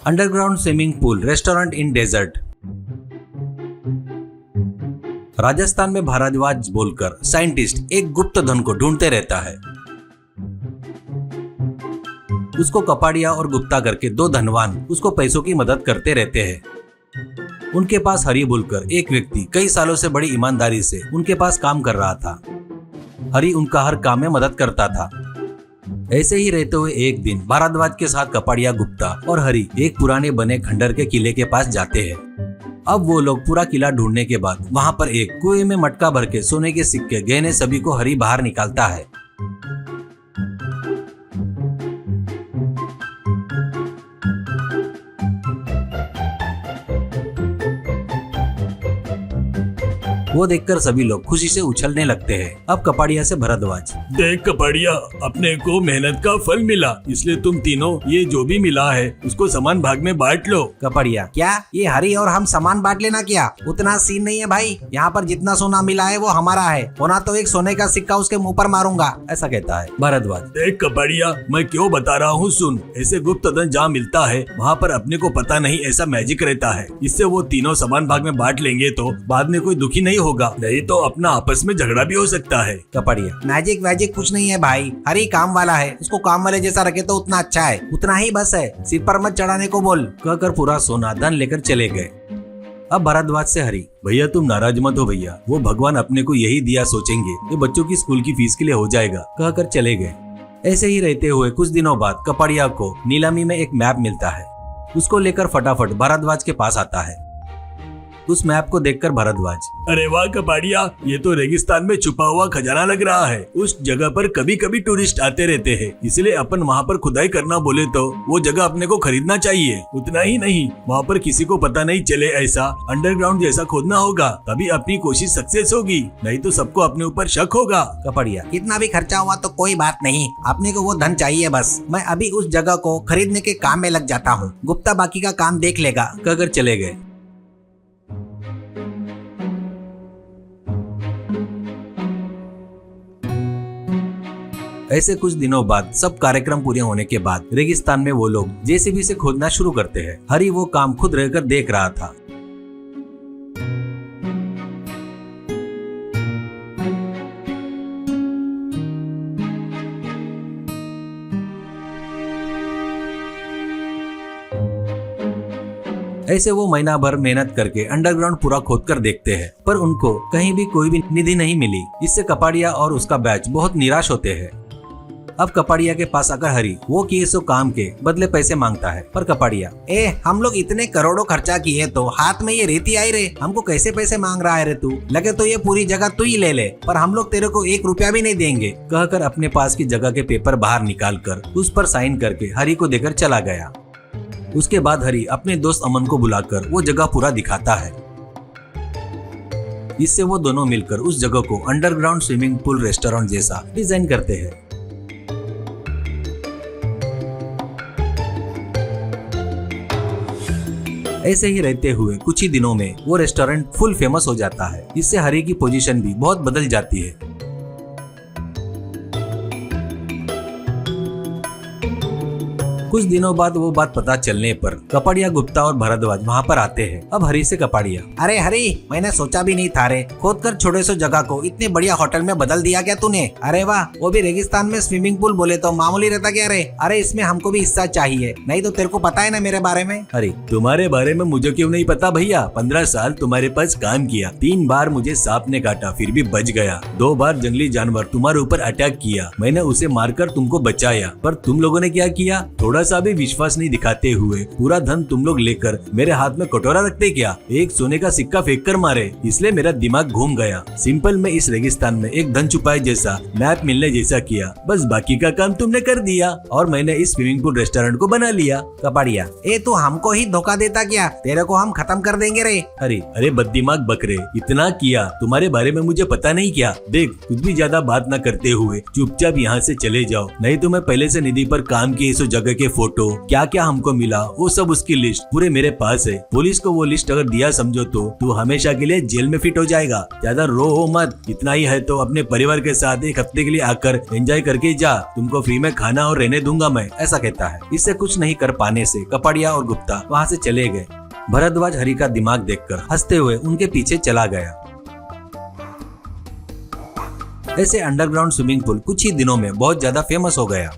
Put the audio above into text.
Underground swimming pool restaurant in desert. Rajasthan में भारद्वाज बोलकर scientist एक गुप्त धन को ढूंढते रहता है। उसको कपाड़िया और गुप्ता करके दो धनवान उसको पैसों की मदद करते रहते हैं। उनके पास हरि बोलकर एक व्यक्ति कई सालों से बड़ी ईमानदारी से उनके पास काम कर रहा था। हरि उनका हर काम में मदद करता था। ऐसे ही रहते हुए एक दिन भारद्वाज के साथ कपाड़िया, गुप्ता और हरि एक पुराने बने खंडर के किले के पास जाते हैं। अब वो लोग पूरा किला ढूंढने के बाद वहाँ पर एक कुएं में मटका भर के सोने के सिक्के, गहने सभी को हरि बाहर निकालता है। वो देखकर सभी लोग खुशी से उछलने लगते हैं। अब कपाड़िया से भारद्वाज, देख कपाड़िया, अपने को मेहनत का फल मिला, इसलिए तुम तीनों ये जो भी मिला है उसको समान भाग में बांट लो। कपाड़िया, क्या ये हरि और हम समान बांट लेना? क्या उतना सीन नहीं है भाई, यहाँ पर जितना सोना मिला है वो हमारा है, होना तो एक सोने का सिक्का उसके मुंह पर मारूंगा, ऐसा कहता है भारद्वाज। देख कपाड़िया, मैं क्यों बता रहा हूँ सुन, ऐसे गुप्त धन जहाँ मिलता है वहाँ पर अपने को पता नहीं ऐसा मैजिक रहता है। इससे वो तीनों समान भाग में बांट लेंगे तो बाद में कोई दुखी नहीं होगा, नहीं तो अपना आपस में झगड़ा भी हो सकता है। कपाड़िया, मैजिक वैजिक कुछ नहीं है भाई, हरि काम वाला है, उसको काम वाले जैसा रखे तो उतना अच्छा है, उतना ही बस है, सिर पर मत चढ़ाने को बोल। कहकर पूरा सोना धन लेकर चले गए। अब भारद्वाज से हरि, भैया तुम नाराज मत हो भैया, वो भगवान अपने को यही दिया सोचेंगे, ये बच्चों की स्कूल की फीस के लिए हो जाएगा, कहकर चले गए। ऐसे ही रहते हुए कुछ दिनों बाद कपाड़िया को नीलामी में एक मैप मिलता है। उसको लेकर फटाफट भारद्वाज के पास आता है। उस मैप को देखकर भारद्वाज, अरे वाह कपाड़िया, ये तो रेगिस्तान में छुपा हुआ खजाना लग रहा है। उस जगह पर कभी कभी टूरिस्ट आते रहते हैं, इसलिए अपन वहाँ पर खुदाई करना बोले तो वो जगह अपने को खरीदना चाहिए। उतना ही नहीं, वहाँ पर किसी को पता नहीं चले ऐसा अंडरग्राउंड जैसा खोदना होगा, तभी अपनी कोशिश सक्सेस होगी, नहीं तो सबको अपने ऊपर शक होगा। कपाड़िया, कितना भी खर्चा हुआ तो कोई बात नहीं, अपने को वो धन चाहिए बस, मैं अभी उस जगह को खरीदने के काम में लग जाता हूँ, गुप्ता बाकी का काम देख लेगा, कहकर चले गए। ऐसे कुछ दिनों बाद सब कार्यक्रम पूरे होने के बाद रेगिस्तान में वो लोग जेसीबी से खोदना शुरू करते हैं। हरि वो काम खुद रहकर देख रहा था। ऐसे वो महीना भर मेहनत करके अंडरग्राउंड पूरा खोदकर देखते हैं, पर उनको कहीं भी कोई भी निधि नहीं मिली। इससे कपाड़िया और उसका बैच बहुत निराश होते हैं। अब कपाड़िया के पास आकर हरि वो किए सो काम के बदले पैसे मांगता है, पर कपाड़िया, हम लोग इतने करोड़ों खर्चा किए तो हाथ में ये रेती आई रे, हमको कैसे पैसे मांग रहा है रे तू? लगे तो ये पूरी जगह तू ही ले ले, पर हम लोग तेरे को 1 रुपया भी नहीं देंगे, कहकर अपने पास की जगह के पेपर बाहर निकाल कर उस पर साइन करके हरि को देकर चला गया। उसके बाद हरि अपने दोस्त अमन को बुलाकर वो जगह पूरा दिखाता है। इससे वो दोनों मिलकर उस जगह को अंडरग्राउंड स्विमिंग पूल रेस्टोरेंट जैसा डिजाइन करते हैं। ऐसे ही रहते हुए कुछ ही दिनों में वो रेस्टोरेंट फुल फेमस हो जाता है। इससे हरि की पोजीशन भी बहुत बदल जाती है। कुछ दिनों बाद वो बात पता चलने पर कपाड़िया, गुप्ता और भारद्वाज वहाँ पर आते हैं। अब हरि से कपाड़िया, अरे हरि, मैंने सोचा भी नहीं था रे, खोद कर छोटे से जगह को इतने बढ़िया होटल में बदल दिया क्या तूने? अरे वाह, वो भी रेगिस्तान में स्विमिंग पूल बोले तो मामूली रहता क्या रे? अरे इसमें हमको भी हिस्सा चाहिए, नहीं तो तेरे को पता है ना मेरे बारे में। अरे तुम्हारे बारे में मुझे क्यों नहीं पता भैया, 15 साल तुम्हारे पास काम किया, 3 बार मुझे सांप ने काटा फिर भी बच गया, 2 बार जंगली जानवर तुम्हारे ऊपर अटैक किया, मैंने उसे मारकर तुमको बचाया, पर तुम लोगों ने क्या किया? थोड़ा सा भी विश्वास नहीं दिखाते हुए पूरा धन तुम लोग लेकर मेरे हाथ में कटोरा रखते क्या? एक सोने का सिक्का फेंक कर मारे, इसलिए मेरा दिमाग घूम गया। सिंपल में इस रेगिस्तान में एक धन छुपाए जैसा मैप मिलने जैसा किया, बस बाकी का काम तुमने कर दिया और मैंने इस स्विमिंग पूल रेस्टोरेंट को बना लिया। कपाड़िया, तू हमको ही धोखा देता क्या? तेरे को हम खत्म कर देंगे रे। अरे बददिमाग बकरे, इतना किया, तुम्हारे बारे में मुझे पता नहीं क्या? देख, कुछ भी ज्यादा बात न करते हुए चुपचाप यहाँ से चले जाओ, नहीं तो मैं पहले से निधि पर काम की इस जगह के फोटो, क्या क्या हमको मिला, वो सब उसकी लिस्ट पूरे मेरे पास है। पुलिस को वो लिस्ट अगर दिया समझो तो तू हमेशा के लिए जेल में फिट हो जाएगा। ज्यादा रो हो मत, इतना ही है तो अपने परिवार के साथ एक हफ्ते के लिए आकर एंजॉय करके जा, तुमको फ्री में खाना और रहने दूंगा मैं, ऐसा कहता है। इससे कुछ नहीं कर पाने से कपाड़िया और गुप्ता वहाँ से चले गए। भरद्वाज हरि का दिमाग देखकर हंसते हुए उनके पीछे चला गया। ऐसे अंडरग्राउंड स्विमिंग पूल कुछ ही दिनों में बहुत ज्यादा फेमस हो गया।